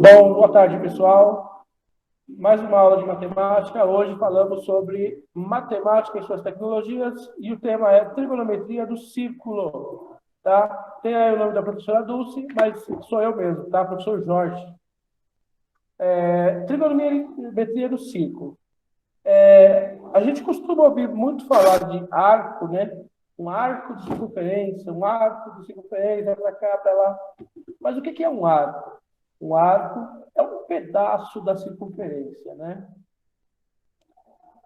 Bom, boa tarde, pessoal. Mais uma aula de matemática. Hoje falamos sobre matemática e suas tecnologias e o tema é trigonometria do círculo. Tá? Tem aí o nome da professora Dulce, mas sou eu mesmo, tá? Professor Jorge. Trigonometria do círculo. A gente costuma ouvir muito falar de arco, né? Um arco de circunferência, um arco de circunferência, para cá, para lá. Mas o que é um arco? Um arco é um pedaço da circunferência, né?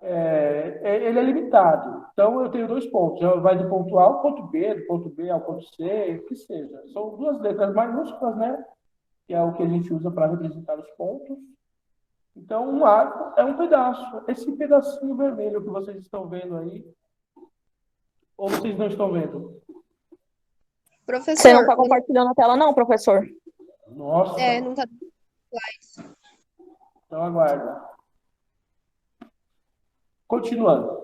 Ele é limitado. Então, eu tenho dois pontos. Vai do ponto A ao ponto B, do ponto B ao ponto C, o que seja. São duas letras maiúsculas, né? Que é o que a gente usa para representar os pontos. Então, um arco é um pedaço. Esse pedacinho vermelho que vocês estão vendo aí, ou vocês não estão vendo? Professor, você não está compartilhando a tela, não, professor? Nossa. Não está. Então, aguarda. Continuando.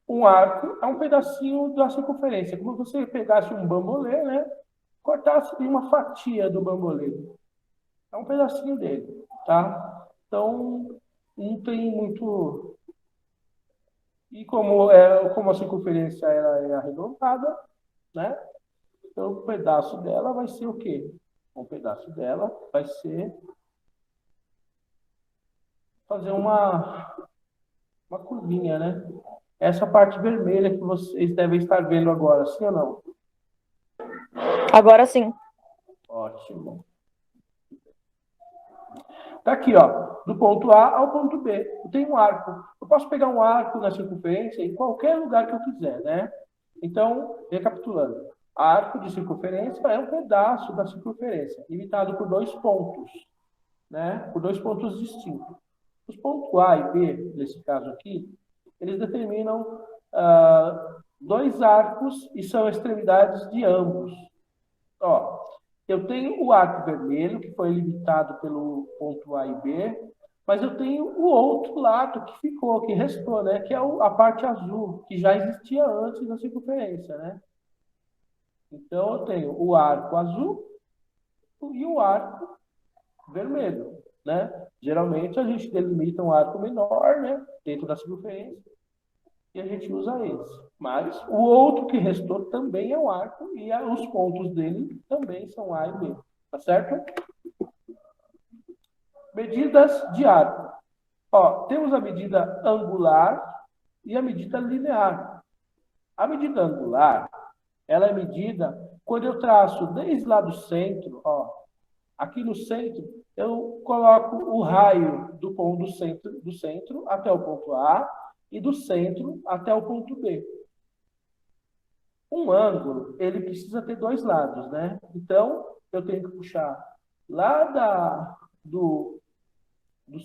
Um arco é um pedacinho da circunferência. Como se você pegasse um bambolê, né? Cortasse uma fatia do bambolê. É um pedacinho dele, tá? Então, não tem muito... E como a circunferência ela é arredondada, né? Então, um pedaço dela vai ser o quê? Um pedaço dela vai ser fazer uma curvinha, né? Essa parte vermelha que vocês devem estar vendo agora, sim ou não? Agora sim. Ótimo. Tá aqui, ó, do ponto A ao ponto B. Eu tenho um arco. Eu posso pegar um arco na circunferência em qualquer lugar que eu quiser, né? Então, recapitulando. Arco de circunferência é um pedaço da circunferência, limitado por dois pontos, né? Por dois pontos distintos. Os pontos A e B, nesse caso aqui, eles determinam dois arcos e são extremidades de ambos. Ó, eu tenho o arco vermelho, que foi limitado pelo ponto A e B, mas eu tenho o outro lado que ficou, que restou, né? Que é a parte azul, que já existia antes da circunferência, né? Então, eu tenho o arco azul e o arco vermelho, né? Geralmente, a gente delimita um arco menor, né? Dentro da circunferência, e a gente usa esse. Mas o outro que restou também é um arco e os pontos dele também são A e B. Tá certo? Medidas de arco. Ó, temos a medida angular e a medida linear. A medida angular, ela é medida quando eu traço desde lá do centro, ó, aqui no centro, eu coloco o raio do ponto do centro até o ponto A e do centro até o ponto B. Um ângulo, ele precisa ter dois lados, né? Então, eu tenho que puxar lá do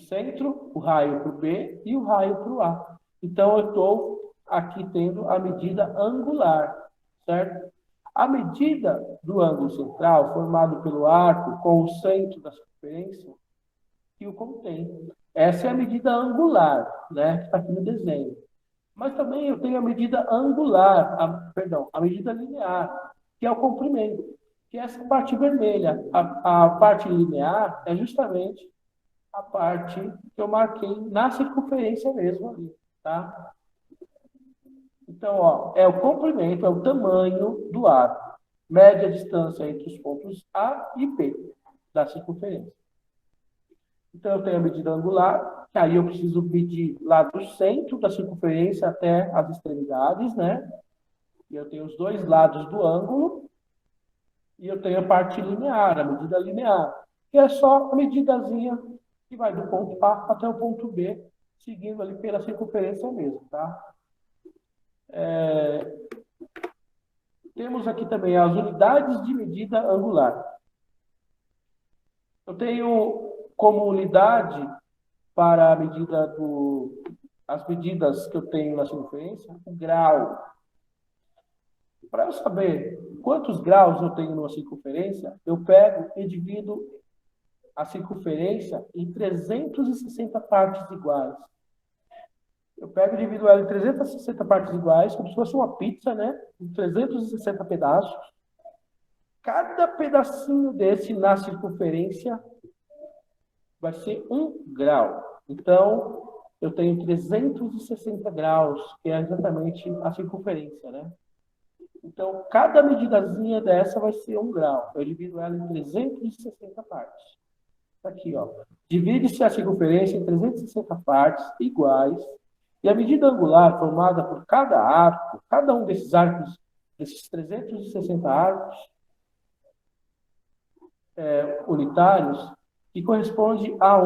centro, o raio para o B e o raio para o A. Então, eu estou aqui tendo a medida angular, certo? A medida do ângulo central, formado pelo arco com o centro da circunferência, que o contém. Essa é a medida angular, né? Que está aqui no desenho. Mas também eu tenho a medida angular, a medida linear, que é o comprimento, que é essa parte vermelha. A parte linear é justamente a parte que eu marquei na circunferência mesmo ali, tá? Então, ó, é o comprimento, é o tamanho do arco. Mede a distância entre os pontos A e B da circunferência. Então, eu tenho a medida angular, que aí eu preciso medir lá do centro da circunferência até as extremidades, né? E eu tenho os dois lados do ângulo. E eu tenho a parte linear, a medida linear, que é só a medidazinha que vai do ponto A até o ponto B, seguindo ali pela circunferência mesmo, tá? Temos aqui também as unidades de medida angular. Eu tenho como unidade para a medida as medidas que eu tenho na circunferência, o grau. Para eu saber quantos graus eu tenho numa circunferência, eu pego e divido a circunferência em 360 partes iguais. Eu pego e divido ela em 360 partes iguais, como se fosse uma pizza, né? Em 360 pedaços. Cada pedacinho desse na circunferência vai ser 1 grau. Então, eu tenho 360 graus, que é exatamente a circunferência, né? Então, cada medidazinha dessa vai ser 1 grau. Eu divido ela em 360 partes. Aqui, ó. Divide-se a circunferência em 360 partes iguais. E a medida angular formada por cada arco, cada um desses arcos, desses 360 arcos unitários, que corresponde a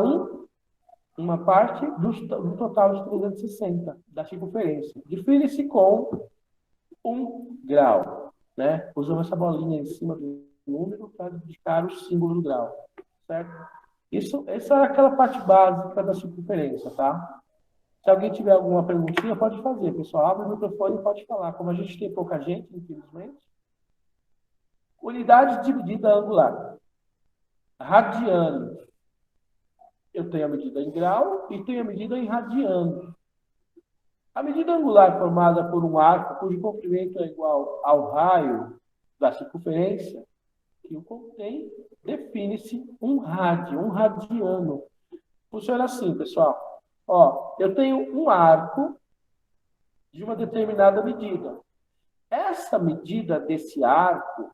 uma parte do total de 360 da circunferência. Define-se com 1 grau, né? Usamos essa bolinha em cima do número para indicar o símbolo do grau, certo? Essa é aquela parte básica da circunferência, tá? Se alguém tiver alguma perguntinha, pode fazer, pessoal. Abre o microfone e pode falar. Como a gente tem pouca gente, infelizmente. Unidade de medida angular. Radiano. Eu tenho a medida em grau e tenho a medida em radiano. A medida angular formada por um arco cujo comprimento é igual ao raio da circunferência que o contém, define-se um rádio, um radiano. Funciona assim, pessoal. Ó, eu tenho um arco de uma determinada medida. Essa medida desse arco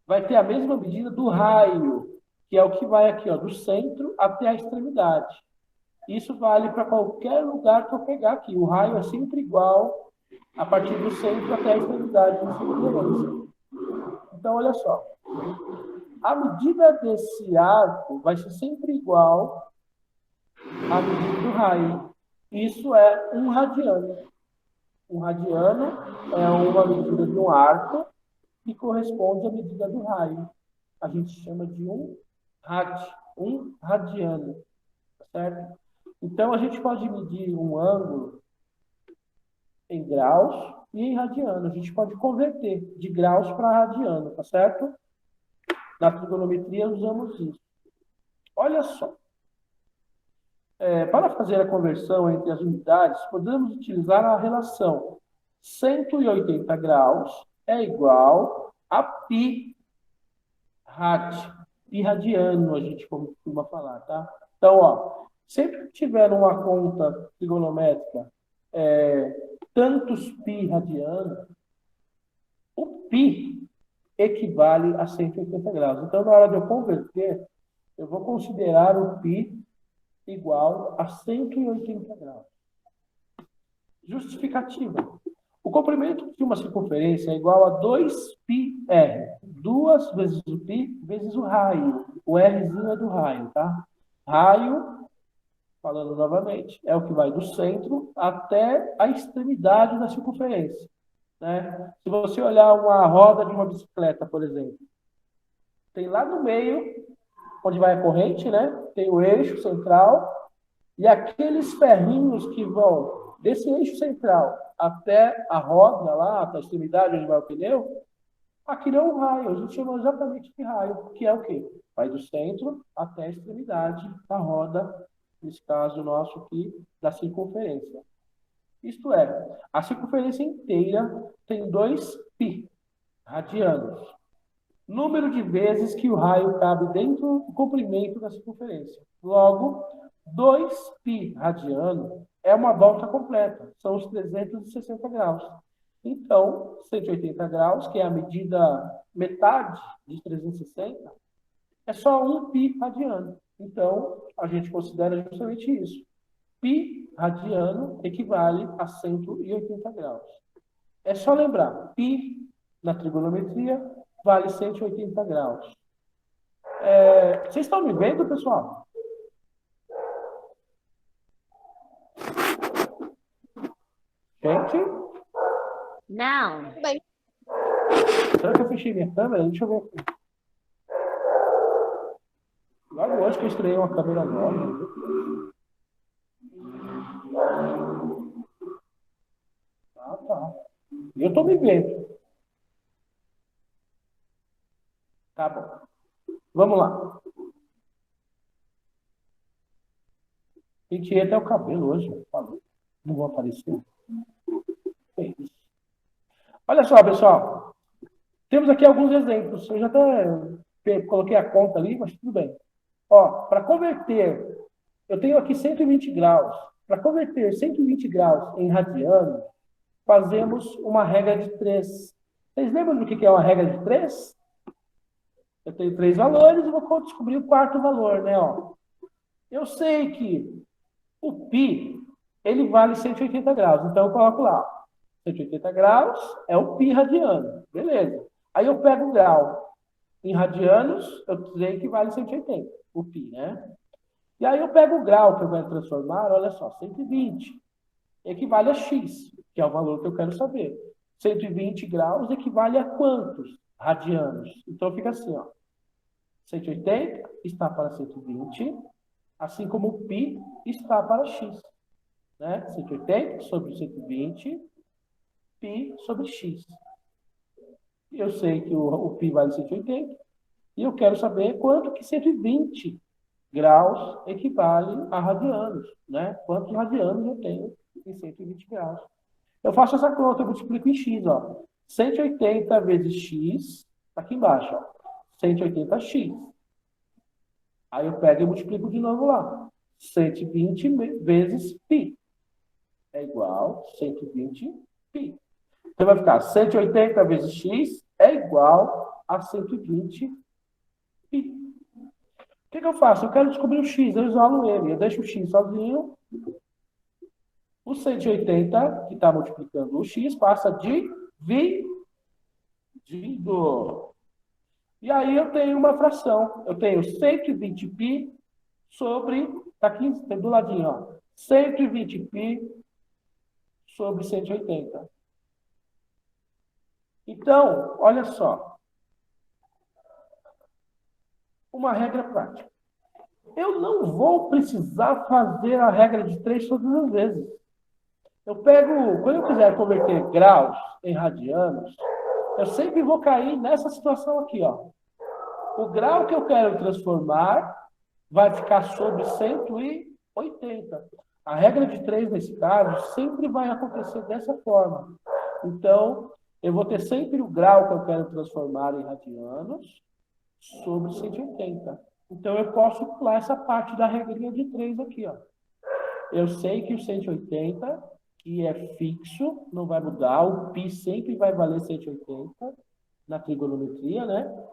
vai ter a mesma medida do raio, que é o que vai aqui, ó, do centro até a extremidade. Isso vale para qualquer lugar que eu pegar aqui. O raio é sempre igual a partir do centro até a extremidade da circunferência. Então, olha só. A medida desse arco vai ser sempre igual à medida do raio. Isso é um radiano. Um radiano é uma medida de um arco que corresponde à medida do raio. A gente chama de um radiano. Certo? Então, a gente pode medir um ângulo em graus e em radiano. A gente pode converter de graus para radiano, tá certo? Na trigonometria, usamos isso. Olha só. Para fazer a conversão entre as unidades, podemos utilizar a relação 180 graus é igual a pi radiano, a gente costuma falar, tá? Então, ó, sempre que tiver uma conta trigonométrica tantos pi radiano, o pi equivale a 180 graus. Então, na hora de eu converter, eu vou considerar o pi igual a 180 graus. Justificativa. O comprimento de uma circunferência é igual a 2πr. 2 vezes o π vezes o raio. O Rzinho é do raio, tá? Raio, falando novamente, é o que vai do centro até a extremidade da circunferência, né? Se você olhar uma roda de uma bicicleta, por exemplo, tem lá no meio, onde vai a corrente, né? Tem o eixo central e aqueles ferrinhos que vão desse eixo central até a roda lá, até a extremidade onde vai o pneu, aquilo é um raio. A gente chama exatamente de raio, que é o quê? Vai do centro até a extremidade da roda, nesse caso nosso aqui, da circunferência. Isto é, a circunferência inteira tem 2π radianos. Número de vezes que o raio cabe dentro do comprimento da circunferência. Logo, 2π radiano é uma volta completa. São os 360 graus. Então, 180 graus, que é a medida metade de 360, é só 1π radiano. Então, a gente considera justamente isso. Π radiano equivale a 180 graus. É só lembrar, π na trigonometria vale 180 graus. Vocês estão me vendo, pessoal? Gente? Não. Bem, Será que eu fechei minha câmera? Deixa eu ver aqui. Logo hoje que eu estreiei uma câmera nova. Tá. E eu tô me vendo. Tá bom. Vamos lá. Penteei até o cabelo hoje. Não vou aparecer. É isso. Olha só, pessoal. Temos aqui alguns exemplos. Eu já até coloquei a conta ali, mas tudo bem. Ó, para converter, eu tenho aqui 120 graus. Para converter 120 graus em radiano, fazemos uma regra de 3. Vocês lembram do que é uma regra de 3? Eu tenho 3 valores e vou descobrir o quarto valor, né? Ó. Eu sei que o π, ele vale 180 graus. Então, eu coloco lá. 180 graus é o π radiano. Beleza. Aí eu pego o grau. Em radianos, eu sei que vale 180, o π, né? E aí eu pego o grau que eu quero transformar, olha só, 120. Equivale a x, que é o valor que eu quero saber. 120 graus equivale a quantos radianos? Então fica assim, ó. 180 está para 120, assim como o π está para x. Né? 180 sobre 120, π sobre x. Eu sei que o π vale 180, e eu quero saber quanto que 120 graus equivale a radianos, né? Quantos radianos eu tenho em 120 graus. Eu faço essa conta, eu multiplico em x, ó. 180 vezes x, aqui embaixo, ó. 180x. Aí eu pego e multiplico de novo lá. 120 vezes π. É igual a 120 π. Então vai ficar 180 vezes x é igual a 120 π. O que eu faço? Eu quero descobrir o x, eu isolo ele. Eu deixo o x sozinho. O 180, que está multiplicando o x, passa dividido. E aí eu tenho uma fração. Eu tenho 120π sobre... Está aqui do ladinho, ó. 120π sobre 180. Então, olha só. Uma regra prática. Eu não vou precisar fazer a regra de 3 todas as vezes. Eu pego, quando eu quiser converter graus em radianos, eu sempre vou cair nessa situação aqui, ó. O grau que eu quero transformar vai ficar sobre 180. A regra de 3, nesse caso, sempre vai acontecer dessa forma. Então, eu vou ter sempre o grau que eu quero transformar em radianos sobre 180. Então, eu posso pular essa parte da regrinha de 3 aqui, ó. Eu sei que o 180, que é fixo, não vai mudar. O π sempre vai valer 180 na trigonometria, né?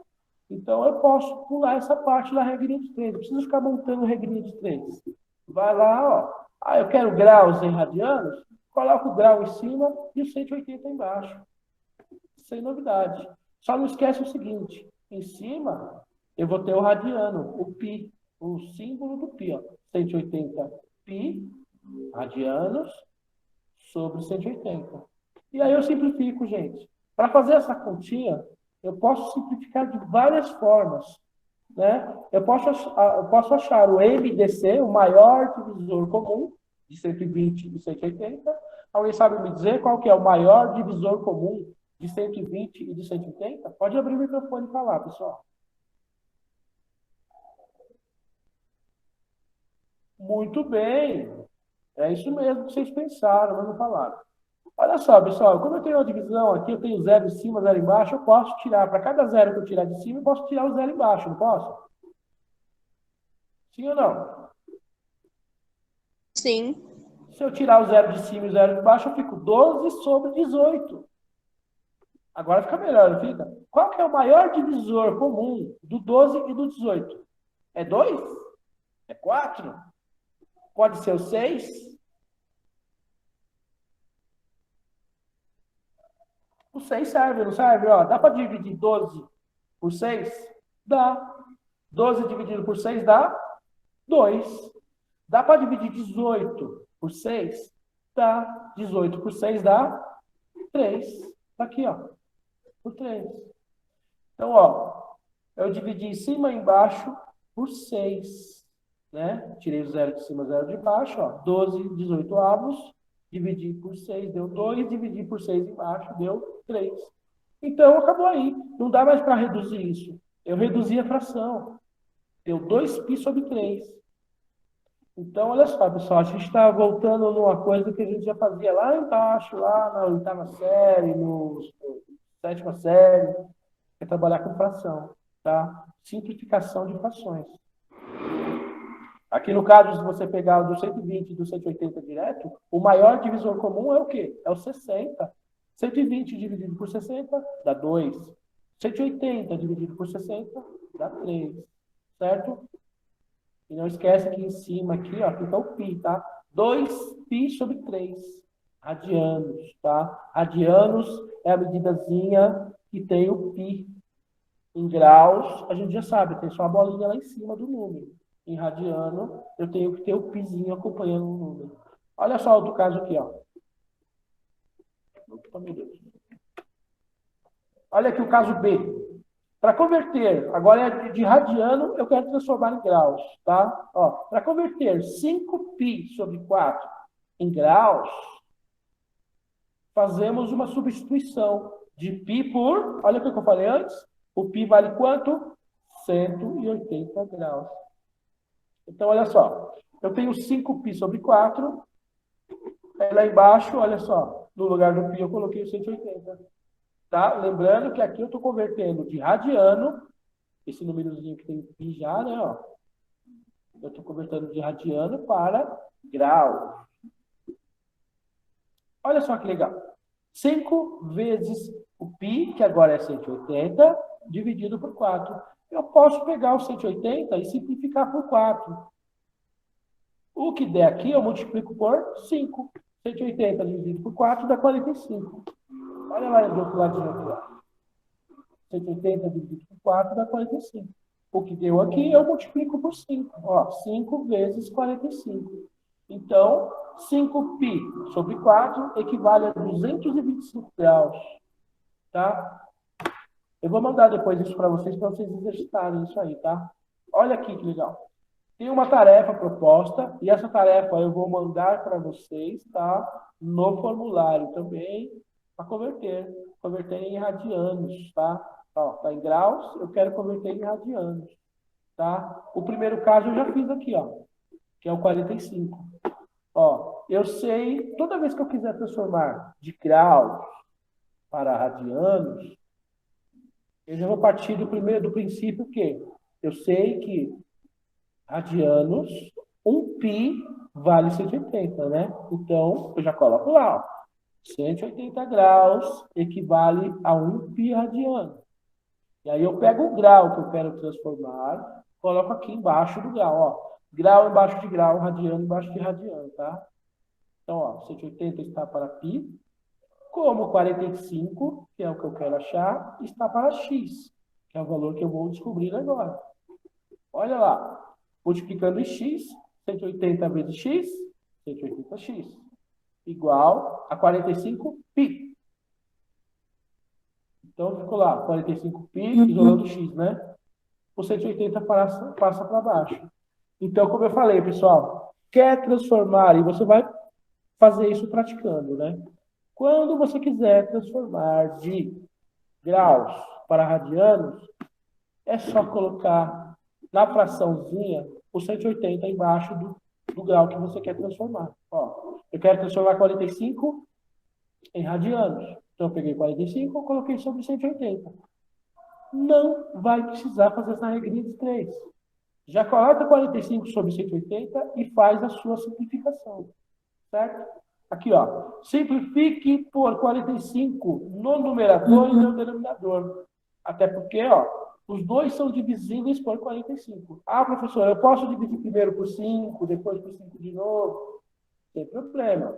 Então, eu posso pular essa parte da regrinha de 3. Não precisa ficar montando regrinha de 3. Vai lá, ó. Ah, eu quero graus em radianos. Coloca o grau em cima e o 180 embaixo. Sem novidade. Só não esquece o seguinte. Em cima, eu vou ter o radiano, o π, o símbolo do π, ó. 180 π radianos sobre 180. E aí eu simplifico, gente. Para fazer essa continha, eu posso simplificar de várias formas, né? Eu posso achar o MDC, o maior divisor comum, de 120 e 180. Alguém sabe me dizer qual que é o maior divisor comum de 120 e de 180? Pode abrir o microfone e falar, pessoal. Muito bem. É isso mesmo que vocês pensaram, mas não falaram. Olha só, pessoal, como eu tenho uma divisão aqui, eu tenho 0 em cima, 0 embaixo, eu posso tirar, para cada 0 que eu tirar de cima, eu posso tirar o 0 embaixo, não posso? Sim ou não? Sim. Se eu tirar o 0 de cima e o 0 de baixo, eu fico 12 sobre 18. Agora fica melhor, não fica? Qual que é o maior divisor comum do 12 e do 18? É 2? É 4? Pode ser o 6? O 6 serve, não serve? Ó, dá para dividir 12 por 6? Dá. 12 dividido por 6 dá 2. Dá para dividir 18 por 6? Dá. 18 por 6 dá 3. Tá aqui, ó. Por 3. Então, ó, eu dividi em cima e embaixo por 6. Né? Tirei o 0 de cima, 0 de baixo, ó. 12, 18 avos. Dividi por 6, deu 2. Dividi por 6 embaixo, deu 3. Então, acabou aí. Não dá mais para reduzir isso. Eu reduzi a fração. Deu 2π sobre 3. Então, olha só, pessoal. A gente está voltando numa coisa que a gente já fazia lá embaixo, lá na 8ª série, na 7ª série. é trabalhar com fração, tá? Simplificação de frações. Aqui no caso, se você pegar o do 120 e do 180 direto, o maior divisor comum é o quê? É o 60. 120 dividido por 60 dá 2. 180 dividido por 60 dá 3. Certo? E não esquece que em cima aqui, ó, fica o π, tá? 2π sobre 3 radianos, tá? Radianos é a medidazinha que tem o π. Em graus, a gente já sabe, tem só a bolinha lá em cima do número. Em radiano, eu tenho que ter o πzinho acompanhando o número. Olha só outro caso aqui, ó. Opa, meu Deus. Olha aqui o caso B. Para converter, agora é de radiano, eu quero transformar em graus, tá? Para converter 5π sobre 4 em graus, fazemos uma substituição de π por, olha o que eu falei antes, o π vale quanto? 180 graus. Então, olha só, eu tenho 5π sobre 4, aí lá embaixo, olha só, no lugar do π eu coloquei o 180. Tá? Lembrando que aqui eu estou convertendo de radiano, esse númerozinho que tem π já, né? Ó, eu estou convertendo de radiano para grau. Olha só que legal. 5 vezes o π, que agora é 180, dividido por 4. Eu posso pegar o 180 e simplificar por 4. O que der aqui, eu multiplico por 5. 180 dividido por 4 dá 45. Olha lá do outro ladinho aqui, ó. 180 dividido por 4 dá 45. O que deu aqui, eu multiplico por 5. Ó, 5 vezes 45. Então, 5π sobre 4 equivale a 225 graus. Tá? Eu vou mandar depois isso para vocês exercitarem isso aí, tá? Olha aqui que legal. Tem uma tarefa proposta, e essa tarefa eu vou mandar para vocês, tá? No formulário também, para converter em radianos, tá? Ó, tá em graus, eu quero converter em radianos, tá? O primeiro caso eu já fiz aqui, ó, que é o 45. Ó, eu sei, toda vez que eu quiser transformar de graus para radianos, eu já vou partir do princípio que eu sei que radianos, 1π vale 180, né? Então, eu já coloco lá, ó. 180 graus equivale a 1π radiano. E aí eu pego o grau que eu quero transformar, coloco aqui embaixo do grau, ó. Grau embaixo de grau, radiano embaixo de radiano, tá? Então, ó, 180 está para π, como 45, que é o que eu quero achar, está para x, que é o valor que eu vou descobrir agora. Olha lá, multiplicando em x, 180 vezes x, 180x, igual a 45π. Então, ficou lá, 45π, isolando x, né? O 180 passa para baixo. Então, como eu falei, pessoal, quer transformar, e você vai fazer isso praticando, né? Quando você quiser transformar de graus para radianos, é só colocar na fraçãozinha o 180 embaixo do grau que você quer transformar. Ó, eu quero transformar 45 em radianos. Então, eu peguei 45 e coloquei sobre 180. Não vai precisar fazer essa regrinha de 3. Já coloca 45 sobre 180 e faz a sua simplificação. Certo? Aqui, ó. Simplifique por 45 no numerador e no denominador. Até porque, ó, os dois são divisíveis por 45. Ah, professor, eu posso dividir primeiro por 5, depois por 5 de novo? Sem problema.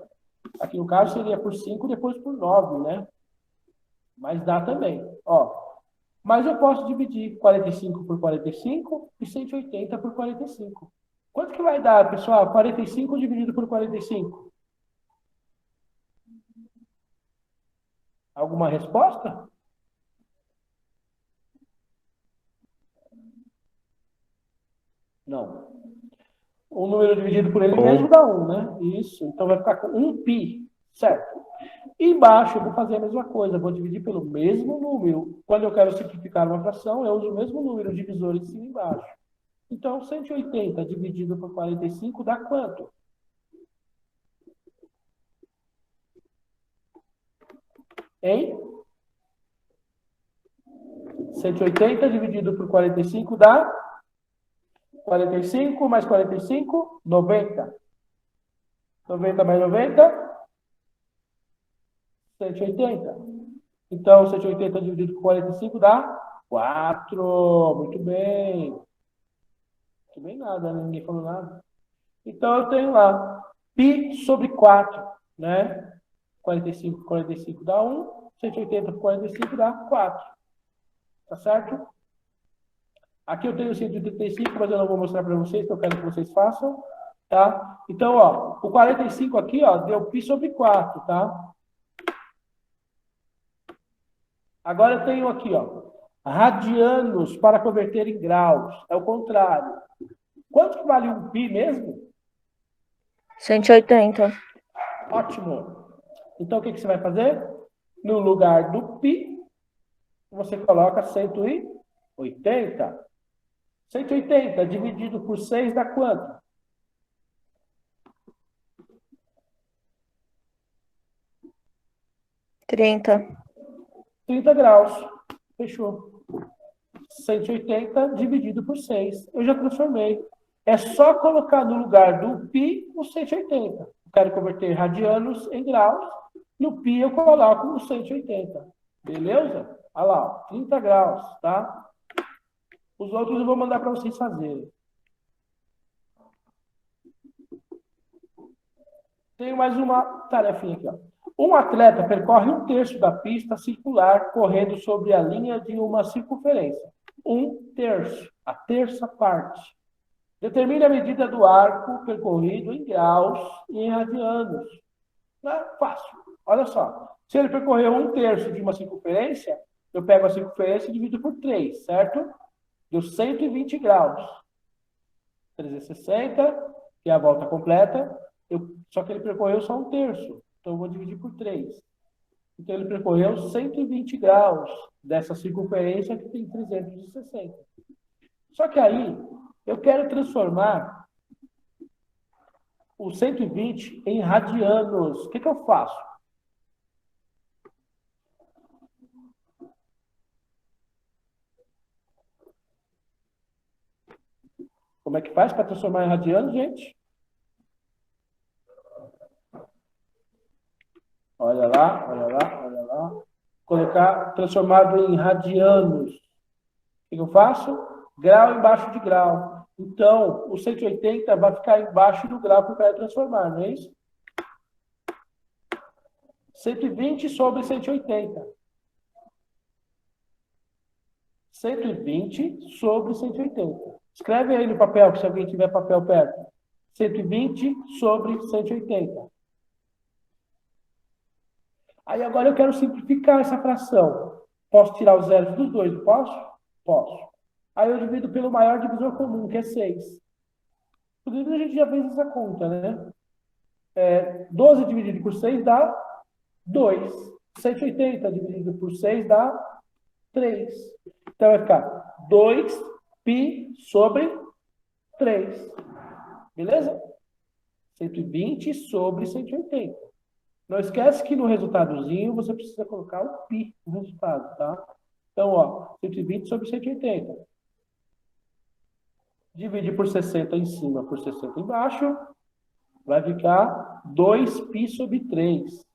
Aqui no caso seria por 5, depois por 9, né? Mas dá também. Ó, mas eu posso dividir 45 por 45 e 180 por 45. Quanto que vai dar, pessoal? 45 dividido por 45? Alguma resposta? Não. O número dividido por ele mesmo dá 1, né? Isso. Então vai ficar com 1π, certo? E embaixo eu vou fazer a mesma coisa. Vou dividir pelo mesmo número. Quando eu quero simplificar uma fração, eu uso o mesmo número divisor de cima e embaixo. Então, 180 dividido por 45 dá quanto? Hein? 180 dividido por 45 dá 45 mais 45, 90. 90 mais 90, 180. Então, 180 dividido por 45 dá 4. Muito bem. Muito bem nada, né? Ninguém falou nada. Então, eu tenho lá π sobre 4, né? 45 por 45 dá 1. 180 por 45 dá 4. Tá certo? Aqui eu tenho 185, mas eu não vou mostrar para vocês, que eu quero que vocês façam. Tá? Então, ó, o 45 aqui, ó, deu π sobre 4, tá? Agora eu tenho aqui, ó, radianos para converter em graus. É o contrário. Quanto que vale um π mesmo? 180. Ótimo. Então, o que que você vai fazer? No lugar do π, você coloca 180. 180 dividido por 6 dá quanto? 30. 30 graus. Fechou. 180 dividido por 6. Eu já transformei. É só colocar no lugar do π o 180. Eu quero converter radianos em graus. No π eu coloco o 180. Beleza? Olha lá, 30 graus, tá? Os outros eu vou mandar para vocês fazerem. Tenho mais uma tarefinha aqui, ó. Um atleta percorre um terço da pista circular correndo sobre a linha de uma circunferência. Um terço, a terça parte. Determine a medida do arco percorrido em graus e em radianos. Fácil. Olha só. Se ele percorreu um terço de uma circunferência, eu pego a circunferência e divido por 3, certo? Deu 120 graus. 360, que é a volta completa. Só que ele percorreu só um terço. Então, eu vou dividir por 3. Então, ele percorreu 120 graus dessa circunferência que tem 360. Só que aí, eu quero transformar o 120 em radianos. O que que eu faço? Como é que faz para transformar em radianos, gente? Olha lá, olha lá, olha lá. Colocar transformado em radianos. O que eu faço? Grau embaixo de grau. Então, o 180 vai ficar embaixo do grau que eu quero transformar, não é isso? 120 sobre 180. 120 sobre 180. Escreve aí no papel, se alguém tiver papel perto. 120 sobre 180. Aí agora eu quero simplificar essa fração. Posso tirar os zeros dos dois, não posso? Posso. Aí eu divido pelo maior divisor comum, que é 6. Inclusive, a gente já fez essa conta, né? 12 dividido por 6 dá 2. 180 dividido por 6 dá 3. Então, vai ficar 2π sobre 3. Beleza? 120 sobre 180. Não esquece que no resultadozinho você precisa colocar o π no resultado, tá? Então, ó, 120 sobre 180. Divide por 60 em cima, por 60 embaixo. Vai ficar 2π sobre 3.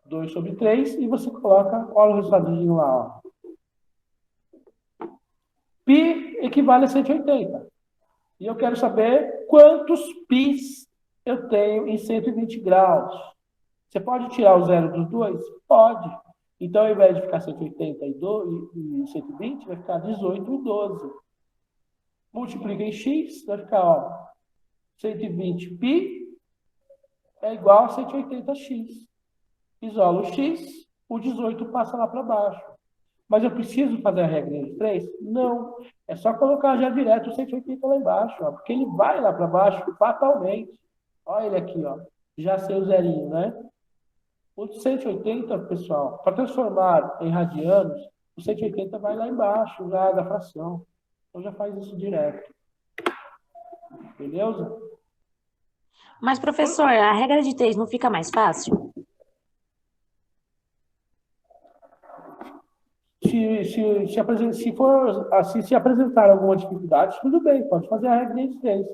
2 sobre 3 e você coloca, olha o resultadozinho lá, ó. π equivale a 180. E eu quero saber quantos πs eu tenho em 120 graus. Você pode tirar o zero dos dois? Pode. Então, ao invés de ficar 180 e 120, vai ficar 18 e 12. Multiplica em x, vai ficar, ó, 120π é igual a 180x. Isola o x, o 18 passa lá para baixo. Mas eu preciso fazer a regra de 3? Não. É só colocar já direto o 180 lá embaixo, ó, porque ele vai lá para baixo fatalmente. Olha ele aqui, ó. Já sei o zerinho, né? O 180, pessoal, para transformar em radianos, o 180 vai lá embaixo, já da fração. Então já faz isso direto. Beleza? Mas, professor, a regra de 3 não fica mais fácil? se apresentar alguma dificuldade, tudo bem, pode fazer a regra de 3.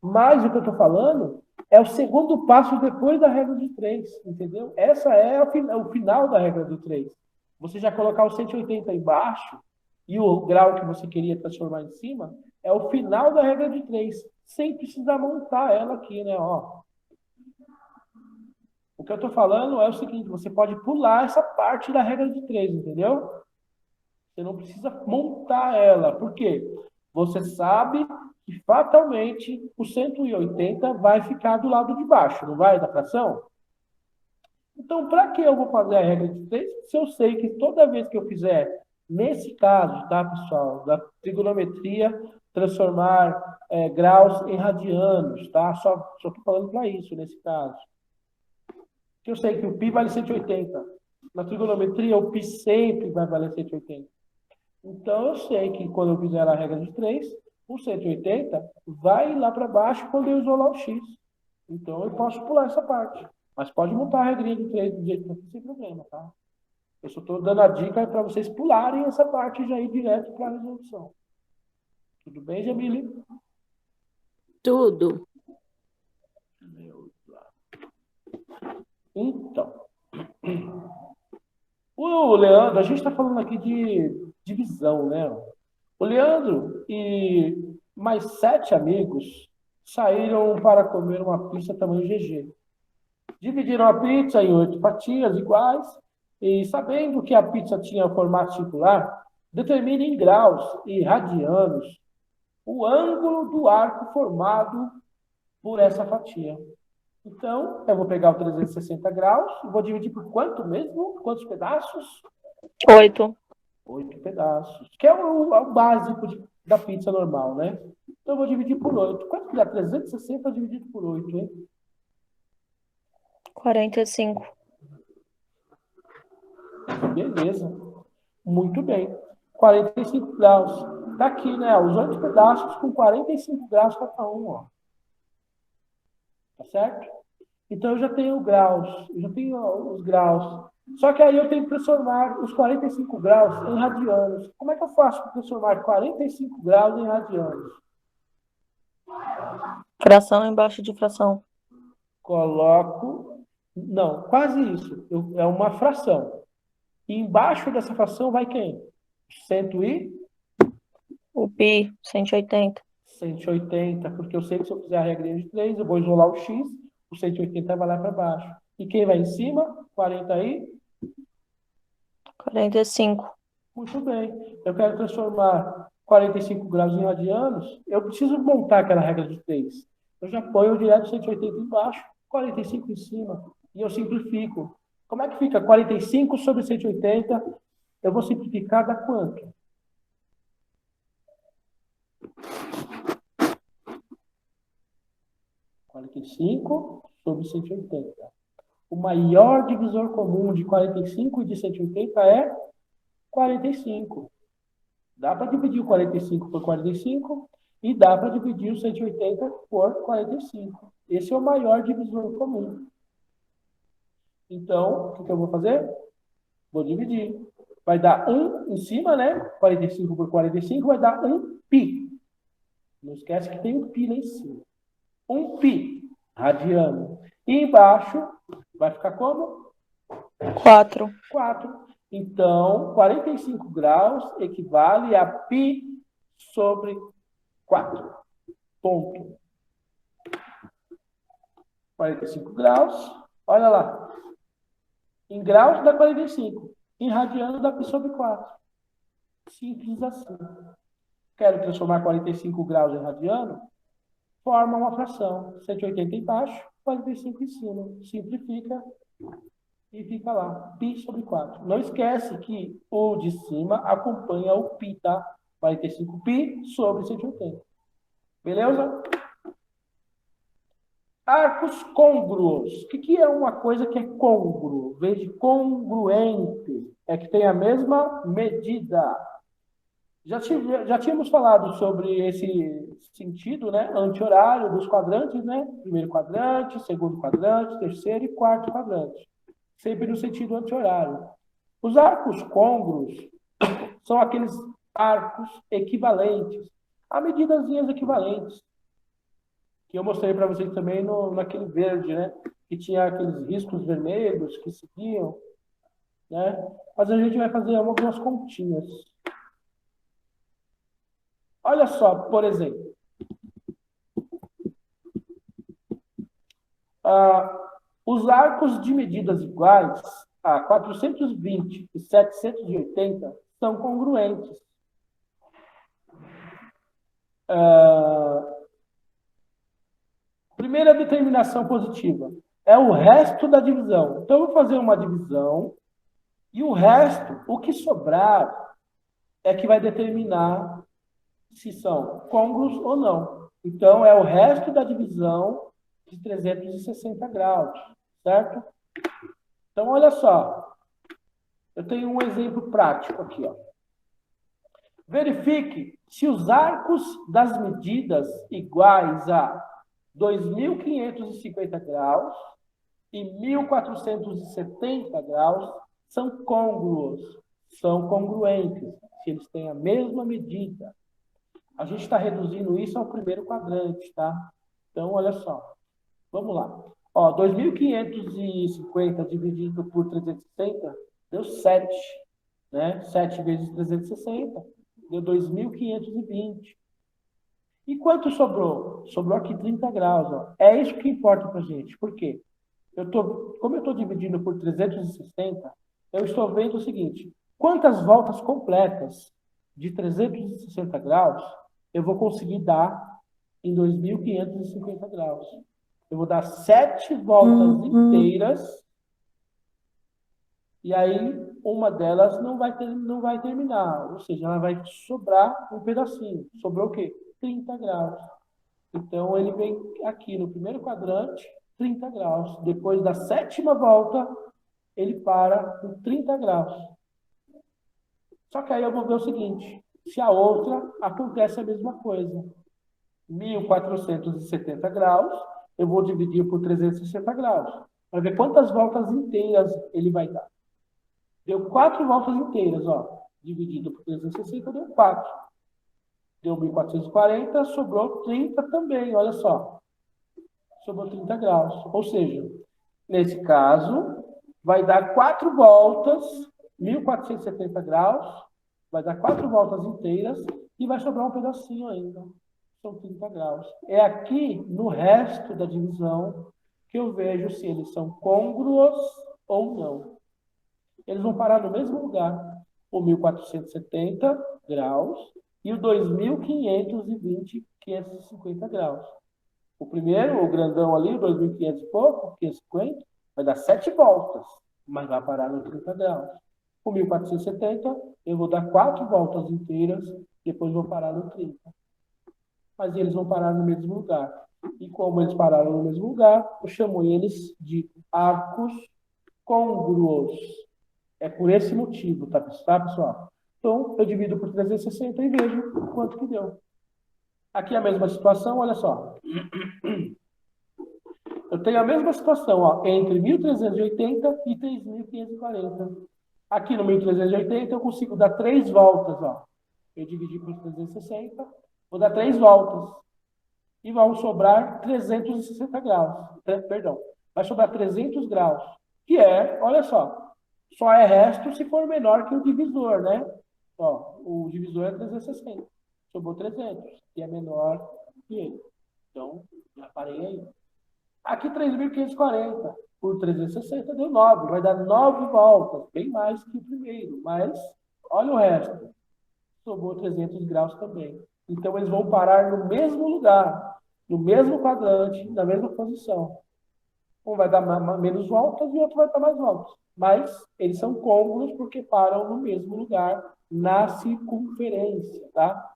Mas o que eu estou falando é o segundo passo depois da regra de 3, entendeu? Essa é o final da regra do 3. Você já colocar o 180 embaixo e o grau que você queria transformar em cima é o final da regra de 3, sem precisar montar ela aqui, né? Ó. O que eu estou falando é o seguinte, você pode pular essa parte da regra de 3, entendeu? Você não precisa montar ela. Por quê? Você sabe que fatalmente o 180 vai ficar do lado de baixo, não vai, da fração? Então, para que eu vou fazer a regra de 3 se eu sei que toda vez que eu fizer, nesse caso, tá, pessoal, da trigonometria, transformar graus em radianos, tá? Só estou falando para isso, nesse caso. Que eu sei que o π vale 180. Na trigonometria, o π sempre vai valer 180. Então, eu sei que quando eu fizer a regra de 3, o 180 vai lá para baixo quando eu isolar o x. Então, eu posso pular essa parte. Mas pode montar a regrinha de 3 do jeito que eu fiz, sem problema, tá? Eu só estou dando a dica para vocês pularem essa parte e já ir direto para a resolução. Tudo bem, Jamile? Tudo. Então, o Leandro, a gente está falando aqui de divisão, né? O Leandro e mais 7 amigos saíram para comer uma pizza tamanho GG. Dividiram a pizza em 8 fatias iguais e, sabendo que a pizza tinha formato circular, determine em graus e radianos o ângulo do arco formado por essa fatia. Então, eu vou pegar o 360 graus e vou dividir por quanto mesmo? Quantos pedaços? 8. 8 pedaços, que é o básico da pizza normal, né? Então, eu vou dividir por 8. Quanto que dá 360 dividido por 8, hein? 45. Beleza. Muito bem. 45 graus. Tá aqui, né? Os 8 pedaços com 45 graus cada um, ó. Tá certo? Então, eu já tenho graus. Eu já tenho os graus. Só que aí eu tenho que transformar os 45 graus em radianos. Como é que eu faço para transformar 45 graus em radianos? Fração embaixo de fração. Coloco... Não, quase isso. É uma fração. E embaixo dessa fração vai quem? 100 e... O π, 180. 180, porque eu sei que se eu fizer a regrinha de 3, eu vou isolar o x, o 180 vai lá para baixo. E quem vai em cima? 40 aí? 45. Muito bem. Eu quero transformar 45 graus em radianos, eu preciso montar aquela regra de 3. Eu já ponho direto 180 embaixo, 45 em cima, e eu simplifico. Como é que fica? 45 sobre 180, eu vou simplificar, dá quanto? (45 sobre 180). O maior divisor comum de 45 e de 180 é 45. Dá para dividir o 45 por 45 e dá para dividir o 180 por 45. Esse é o maior divisor comum. Então, o que eu vou fazer? Vou dividir. Vai dar 1 em cima, né? 45 por 45 vai dar 1 π. Não esquece que tem um π lá em cima. 1 π radiano. E embaixo vai ficar como? 4. 4. Então, 45 graus equivale a π sobre 4. Ponto. 45 graus. Olha lá. Em graus dá 45. Em radiano dá π sobre 4. Simples assim. Quero transformar 45 graus em radiano? Forma uma fração. 180 embaixo, 45 em cima. Simplifica e fica lá. π sobre 4. Não esquece que o de cima acompanha o π, tá? 45π sobre 180. Beleza? Arcos côngruos. O que é uma coisa que é côngruo? Vem de congruente. É que tem a mesma medida. Já tínhamos falado sobre esse sentido, né? Anti-horário dos quadrantes, né? Primeiro quadrante, segundo quadrante, terceiro e quarto quadrante. Sempre no sentido anti-horário. Os arcos côngruos são aqueles arcos equivalentes, a medidazinhas equivalentes, que eu mostrei para vocês também naquele verde, né? Que tinha aqueles riscos vermelhos que seguiam, né? Mas a gente vai fazer algumas continhas. Olha só, por exemplo. Os arcos de medidas iguais a 420 e 780 são congruentes. Primeira determinação positiva é o resto da divisão. Então, eu vou fazer uma divisão e o resto, o que sobrar, é que vai determinar se são côngruos ou não. Então, é o resto da divisão de 360 graus, certo? Então, olha só. Eu tenho um exemplo prático aqui, ó. Verifique se os arcos das medidas iguais a 2.550 graus e 1.470 graus são côngruos, são congruentes, se eles têm a mesma medida. A gente está reduzindo isso ao primeiro quadrante, tá? Então, olha só. Vamos lá. Ó, 2.550 dividido por 360 deu 7, né? 7 vezes 360 deu 2.520. E quanto sobrou? Sobrou aqui 30 graus. Ó. É isso que importa para a gente. Por quê? Como eu estou dividindo por 360, eu estou vendo o seguinte. Quantas voltas completas de 360 graus eu vou conseguir dar em 2.550 graus? Eu vou dar 7 voltas inteiras. E aí, uma delas não vai terminar. Ou seja, ela vai sobrar um pedacinho. Sobrou o quê? 30 graus. Então, ele vem aqui no primeiro quadrante, 30 graus. Depois da 7ª volta, ele para com 30 graus. Só que aí eu vou ver o seguinte. Se a outra acontece a mesma coisa. 1.470 graus, eu vou dividir por 360 graus. Para ver quantas voltas inteiras ele vai dar. Deu 4 voltas inteiras, ó. Dividido por 360, deu 4. Deu 1.440, sobrou 30 também, olha só. Sobrou 30 graus. Ou seja, nesse caso, vai dar 4 voltas, 1.470 graus, vai dar 4 voltas inteiras e vai sobrar um pedacinho ainda. São 30 graus. É aqui, no resto da divisão, que eu vejo se eles são côngruos ou não. Eles vão parar no mesmo lugar, o 1.470 graus e o 2.520, 550 graus. O primeiro, o grandão ali, o 2.500 e pouco, 550, vai dar 7 voltas, mas vai parar no 30 graus. O 1.470, eu vou dar 4 voltas inteiras, depois vou parar no 30. Mas eles vão parar no mesmo lugar. E como eles pararam no mesmo lugar, eu chamo eles de arcos côngruos. É por esse motivo, tá, pessoal? Então, eu divido por 360 e vejo quanto que deu. Aqui é a mesma situação, olha só. Eu tenho a mesma situação, ó, entre 1.380 e 3.540. Aqui no 1.380 eu consigo dar 3 voltas, ó. Eu dividi por 360, vou dar 3 voltas. E vão sobrar 360 graus. Perdão, vai sobrar 300 graus. Que é, olha só é resto se for menor que o divisor, né? Ó, o divisor é 360. Sobrou 300, que é menor que ele. Então, já parei aí. Aqui 3.540 por 360 deu 9. Vai dar 9 voltas, bem mais que o primeiro. Mas, olha o resto. Sobrou 300 graus também. Então, eles vão parar no mesmo lugar, no mesmo quadrante, na mesma posição. Um vai dar menos voltas e o outro vai dar mais voltas. Mas eles são côngruos porque param no mesmo lugar, na circunferência, tá?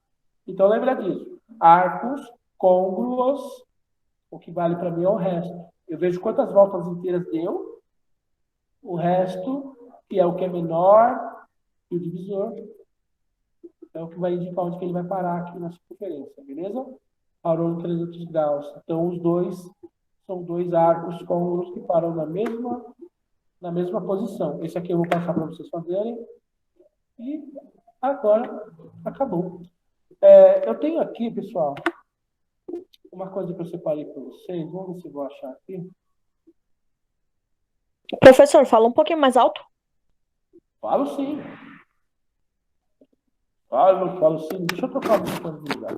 Então, lembra disso. Arcos côngruos, o que vale para mim é o resto. Eu vejo quantas voltas inteiras deu, o resto, que é o que é menor que o divisor, é o que vai indicar onde que ele vai parar aqui na circunferência, beleza? Parou em 300 graus. Então, os dois são 2 arcos côngruos que param na mesma posição. Esse aqui eu vou passar para vocês fazerem. E Agora acabou. Eu tenho aqui, pessoal, uma coisa que eu separei para vocês. Vamos ver se eu vou achar aqui. Professor, fala um pouquinho mais alto. Falo sim. Falo sim. Deixa eu trocar o microfone de lugar.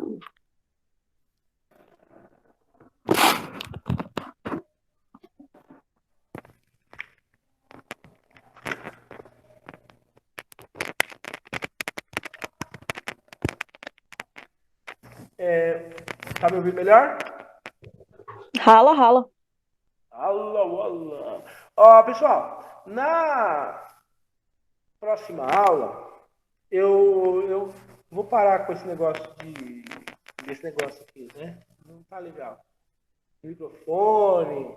Tá me ouvindo melhor? Rala, rala. Alô. Ó, pessoal, na próxima aula, eu vou parar com esse negócio desse negócio aqui, né? Não tá legal. Microfone,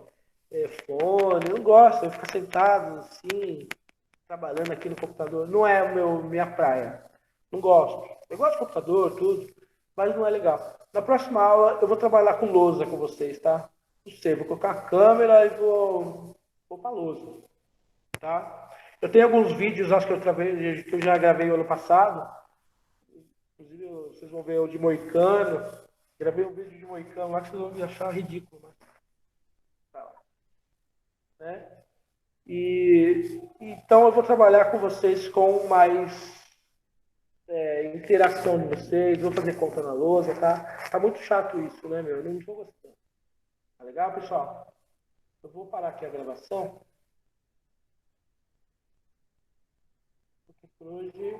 fone, eu não gosto, eu ficar sentado assim, trabalhando aqui no computador. Não é minha praia. Não gosto. Eu gosto de computador, tudo, mas não é legal. Na próxima aula, eu vou trabalhar com lousa com vocês, tá? Não sei, vou colocar a câmera e vou pra lousa, tá? Eu tenho alguns vídeos, acho que eu já gravei o ano passado. Inclusive, vocês vão ver o de Moicano. Gravei um vídeo de Moicano lá que vocês vão me achar ridículo, mas tá lá, né? Então eu vou trabalhar com vocês com mais interação de vocês, vou fazer conta na lousa, tá? Tá muito chato isso, né, meu? Eu não tô gostando. Tá legal, pessoal? Eu vou parar aqui a gravação. Porque por hoje